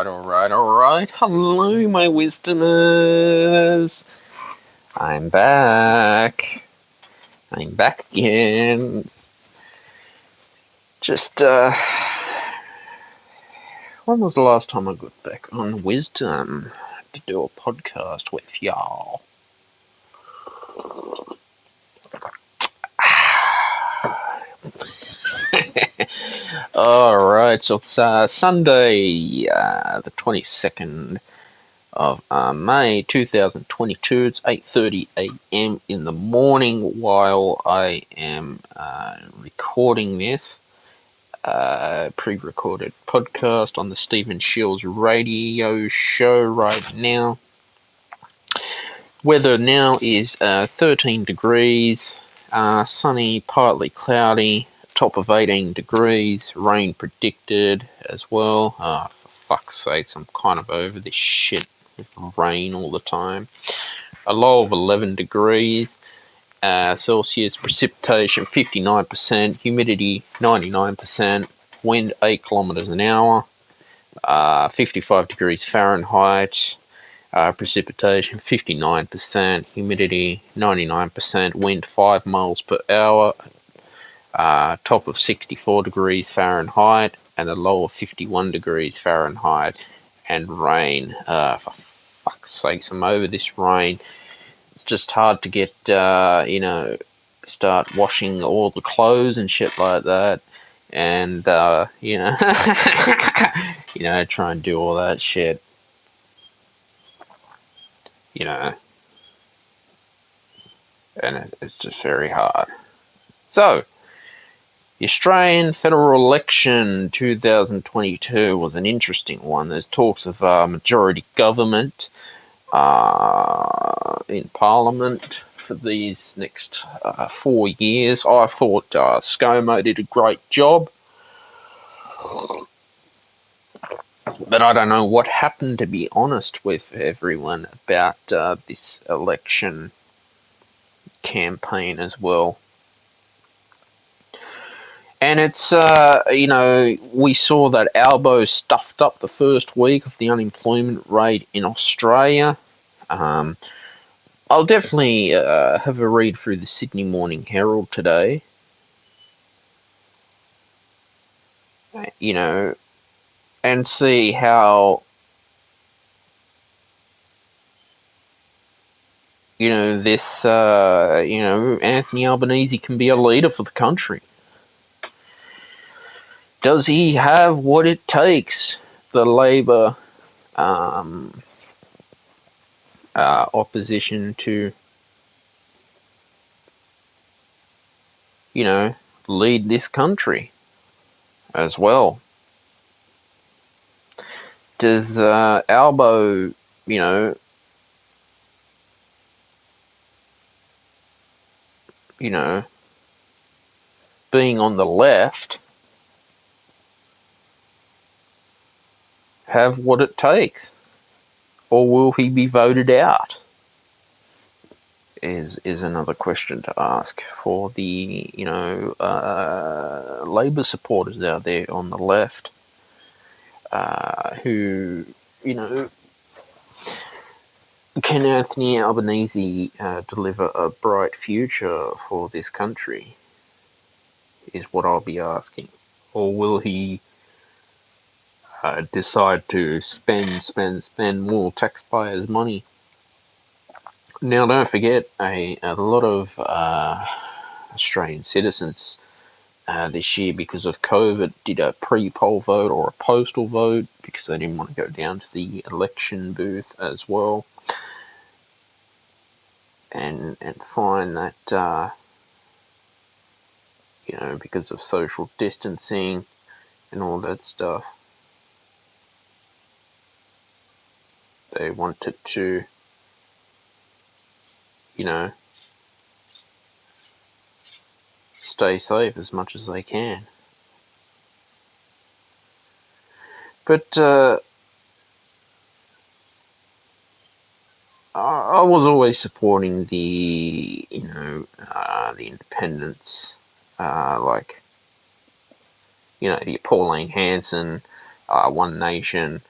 Alright. Hello, my wisdomers. I'm back. I'm back again. Just, when was the last time I got back on Wisdom to do a podcast with y'all? Alright, so it's Sunday, the 22nd of May 2022. It's 8:30 a.m. in the morning while I am recording this pre-recorded podcast on the Stephen Shields radio show right now. Weather now is 13 degrees, sunny, partly cloudy, top of 18 degrees, rain predicted as well. For fuck's sakes, I'm kind of over this shit with rain all the time. A low of 11 degrees Celsius, precipitation 59%, humidity 99%, wind 8 kilometers an hour, 55 degrees Fahrenheit, precipitation 59%, humidity 99%, wind 5 miles per hour, top of 64 degrees Fahrenheit, and a low of 51 degrees Fahrenheit, and rain. For fuck's sakes, I'm over this rain. It's just hard to get, start washing all the clothes and shit like that, and, try and do all that shit. And it's just very hard. So, the Australian federal election 2022 was an interesting one. There's talks of majority government in Parliament for these next 4 years. I thought Scomo did a great job, but I don't know what happened, to be honest with everyone, about this election campaign as well. And it's, we saw that Albo stuffed up the first week of the unemployment rate in Australia. I'll definitely have a read through the Sydney Morning Herald today. And see how, this, Anthony Albanese can be a leader for the country. Does he have what it takes? The Labor opposition to, lead this country as well. Does Albo, being on the left, have what it takes? Or will he be voted out? Is another question to ask for the, Labor supporters out there on the left, who, can Anthony Albanese deliver a bright future for this country, is what I'll be asking. Or will he decide to spend more taxpayers' money? Now, don't forget, a lot of Australian citizens this year, because of COVID, did a pre-poll vote or a postal vote because they didn't want to go down to the election booth as well, and find that because of social distancing and all that stuff, they wanted to stay safe as much as they can. But I was always supporting the, the independents, like, your Pauline Hanson, One Nation,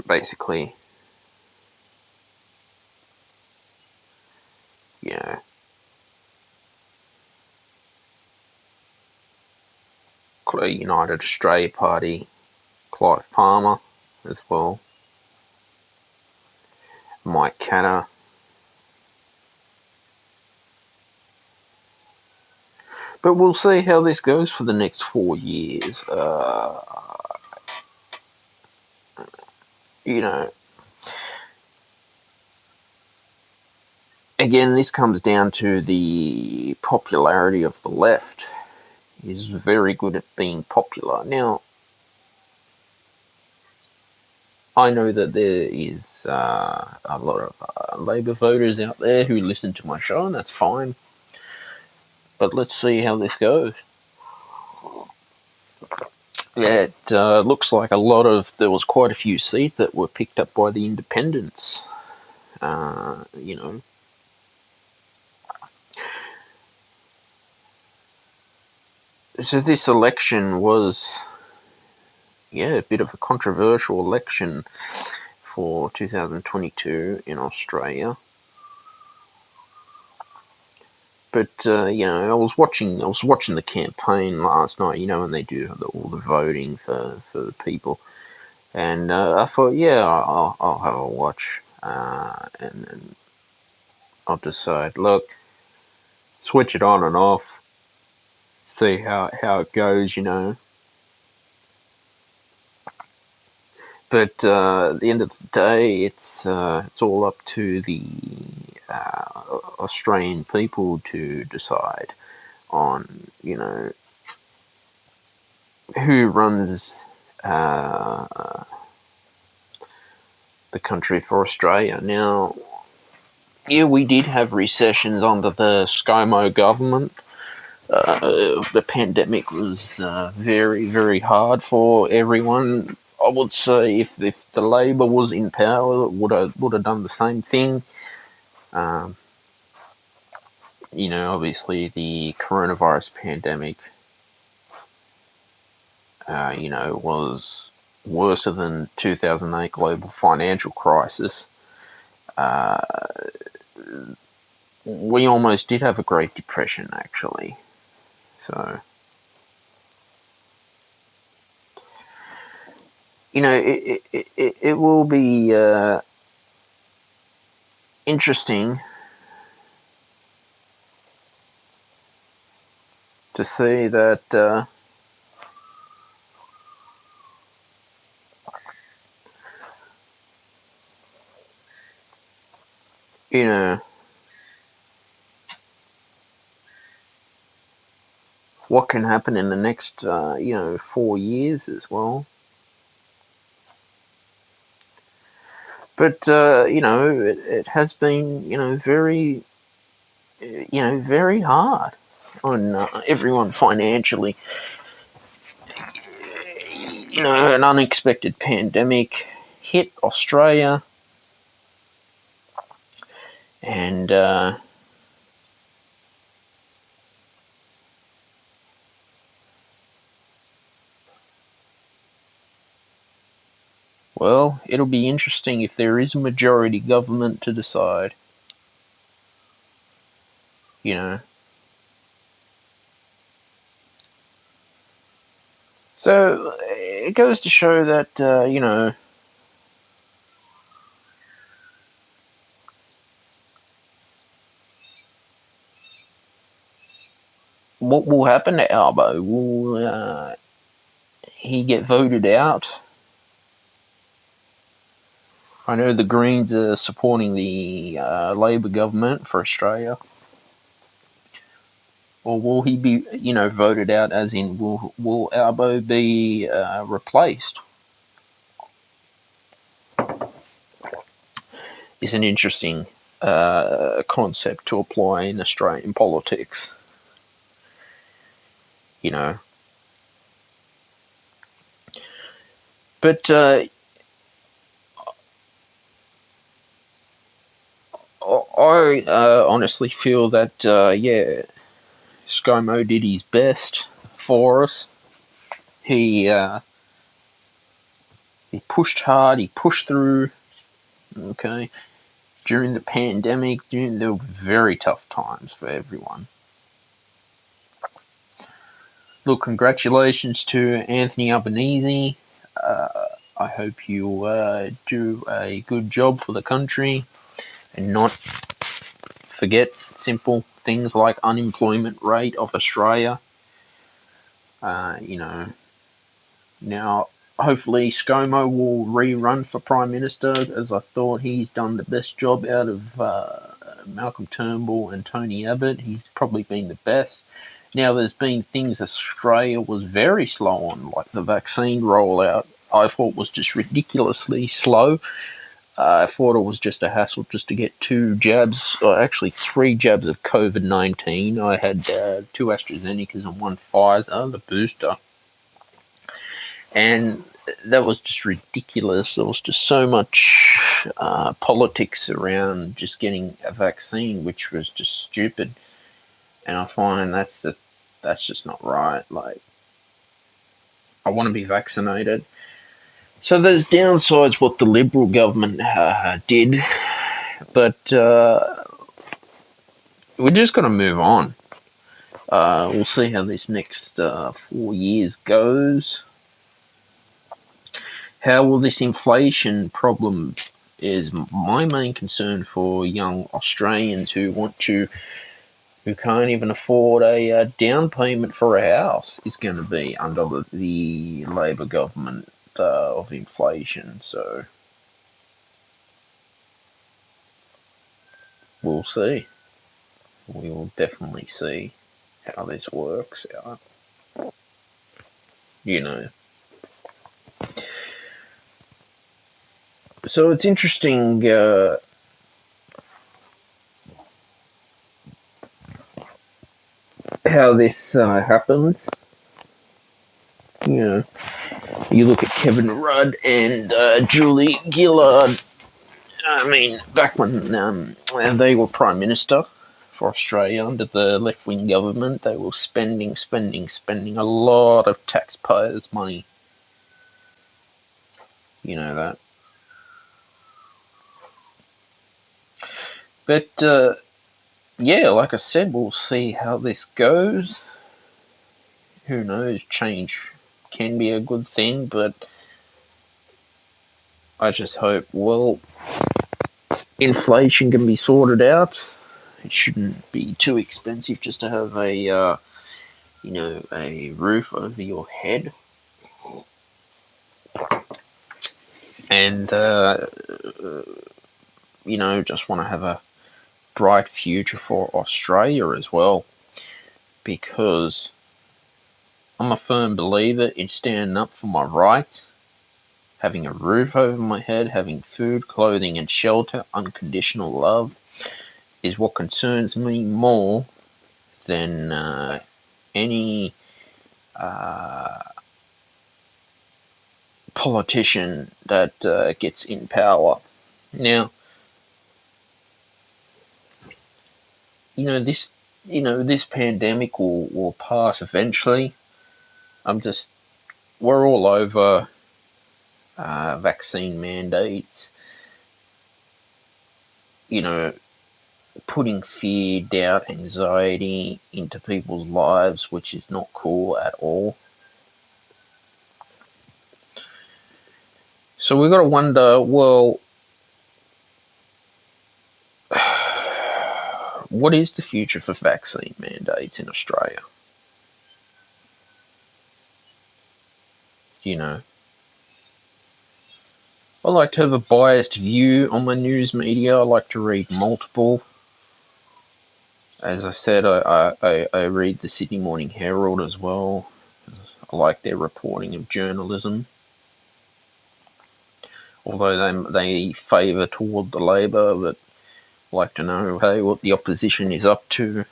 basically, you know, United Australia Party, Clive Palmer as well, Mike Catter. But we'll see how this goes for the next 4 years. You know, again, this comes down to the popularity of the left. Is very good at being popular. Now, I know that there is a lot of Labour voters out there who listen to my show, and that's fine. But let's see how this goes. Yeah, it looks like there was quite a few seats that were picked up by the independents. You know, so this election was, a bit of a controversial election for 2022 in Australia. But I was watching the campaign last night. When they do all the voting for the people, and I thought, I'll have a watch, and I'll decide. Look, switch it on and off, see how it goes. But at the end of the day, it's all up to the Australian people to decide on who runs the country for Australia. Now, we did have recessions under the Scomo government. The pandemic was very, very hard for everyone. I would say if the Labor was in power, it would have done the same thing. Obviously the coronavirus pandemic, was worse than 2008 global financial crisis. We almost did have a Great Depression, actually. So, it will be interesting to see that what can happen in the next 4 years as well. But it has been very very hard on everyone financially. An unexpected pandemic hit Australia, and well, it'll be interesting if there is a majority government to decide. So it goes to show that what will happen to Albo? Will he get voted out? I know the Greens are supporting the Labor government for Australia. Or will he be, voted out? As in, will Albo be replaced? Is an interesting concept to apply in Australian politics. But I honestly feel that Scomo did his best for us. He He pushed hard, he pushed through, okay, during the pandemic, during the very tough times for everyone. Look, congratulations to Anthony Albanese. I hope you do a good job for the country and not forget simple things like unemployment rate of Australia. Now hopefully Scomo will rerun for Prime Minister, as I thought he's done the best job out of Malcolm Turnbull and Tony Abbott. He's probably been the best. Now, there's been things Australia was very slow on, like the vaccine rollout. I thought was just ridiculously slow. I thought it was just a hassle just to get 2 jabs, or actually 3 jabs of COVID-19. I had 2 AstraZenecas and 1 Pfizer, the booster. And that was just ridiculous. There was just so much politics around just getting a vaccine, which was just stupid. And I find that's just not right. Like, I want to be vaccinated. So there's downsides what the Liberal government did, but we're just going to move on. We'll see how this next 4 years goes. How will this inflation problem is my main concern for young Australians who can't even afford a down payment for a house is going to be under the Labor government of inflation. So we'll see. We will definitely see how this works out. So it's interesting how this happened. You look at Kevin Rudd and Julie Gillard. I mean, back when they were Prime Minister for Australia under the left-wing government, they were spending a lot of taxpayers' money. You know that. But, yeah, like I said, we'll see how this goes. Who knows, change can be a good thing, but I just hope, well, inflation can be sorted out. It shouldn't be too expensive just to have a roof over your head. And, just want to have a bright future for Australia as well. Because I'm a firm believer in standing up for my rights, having a roof over my head, having food, clothing, and shelter, unconditional love, is what concerns me more than any politician that gets in power. Now, this pandemic will pass eventually. We're all over vaccine mandates, putting fear, doubt, anxiety into people's lives, which is not cool at all. So we've got to wonder, well, what is the future for vaccine mandates in Australia? I like to have a biased view on my news media. I like to read multiple. As I said, I read the Sydney Morning Herald as well. I like their reporting of journalism. Although they favour toward the Labor, but I like to know, hey, what the opposition is up to.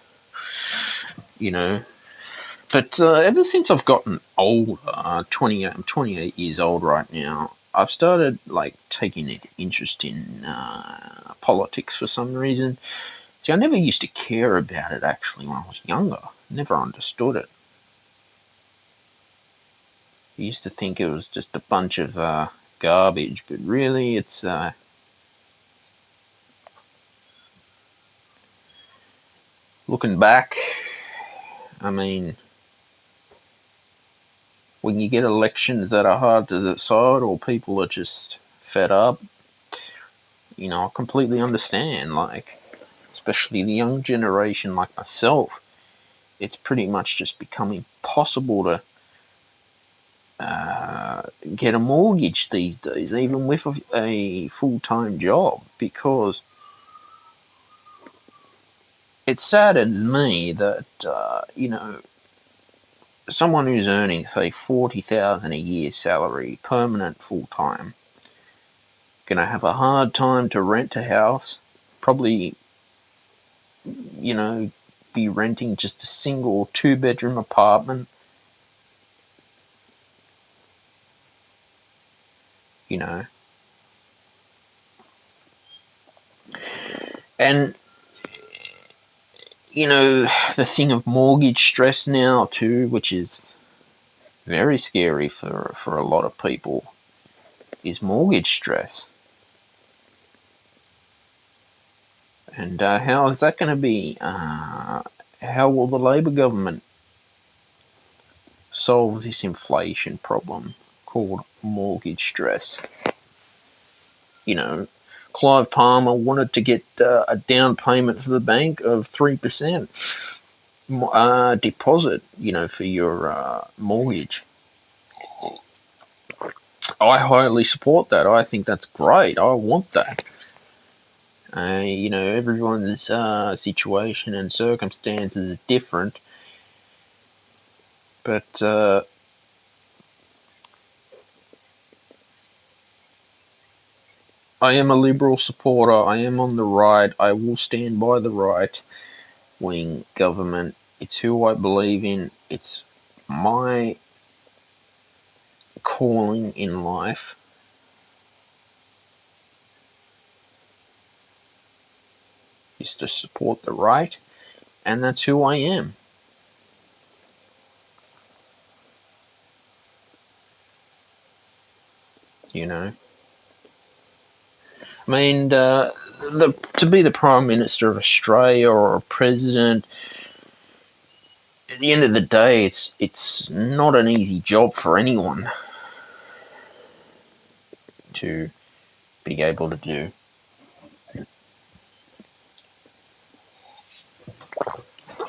But ever since I've gotten older, I'm 28 years old right now, I've started taking an interest in politics for some reason. See, I never used to care about it actually when I was younger. Never understood it. I used to think it was just a bunch of garbage, but really it's looking back, I mean, when you get elections that are hard to decide or people are just fed up, I completely understand, like, especially the young generation like myself, it's pretty much just become impossible to get a mortgage these days, even with a full-time job, because it saddens me that, someone who's earning, say, $40,000 a year salary, permanent full-time, gonna have a hard time to rent a house, probably, be renting just a single 2-bedroom apartment, and the thing of mortgage stress now too, which is very scary for a lot of people, is mortgage stress. And how is that going to be? How will the Labor government solve this inflation problem called mortgage stress? Clive Palmer wanted to get a down payment for the bank of 3% deposit, for your mortgage. I highly support that. I think that's great. I want that. Everyone's situation and circumstances are different, but I am a Liberal supporter. I am on the right. I will stand by the right-wing government. It's who I believe in. It's my calling in life. Is to support the right, and that's who I am. I mean, to be the Prime Minister of Australia or a President, at the end of the day, it's not an easy job for anyone to be able to do.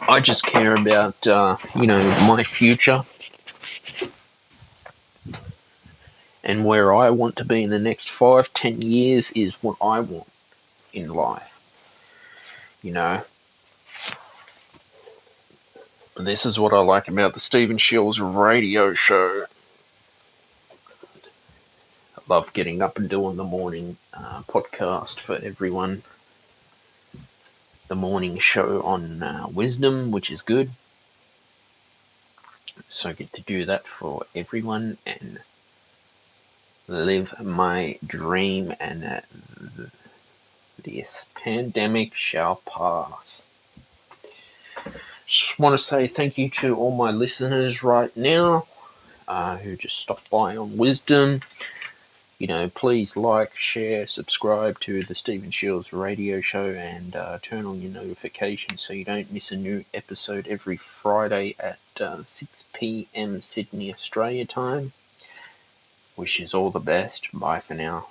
I just care about, my future and where I want to be in the next 5-10 years is what I want in life. This is what I like about the Stephen Shields radio show. I love getting up and doing the morning podcast for everyone. The morning show on wisdom, which is good. So I get to do that for everyone and live my dream, and this pandemic shall pass. Just want to say thank you to all my listeners right now who just stopped by on Wisdom. Please like, share, subscribe to the Stephen Shields radio show, and turn on your notifications so you don't miss a new episode every Friday at 6 p.m. Sydney, Australia time. Wishes all the best. Bye for now.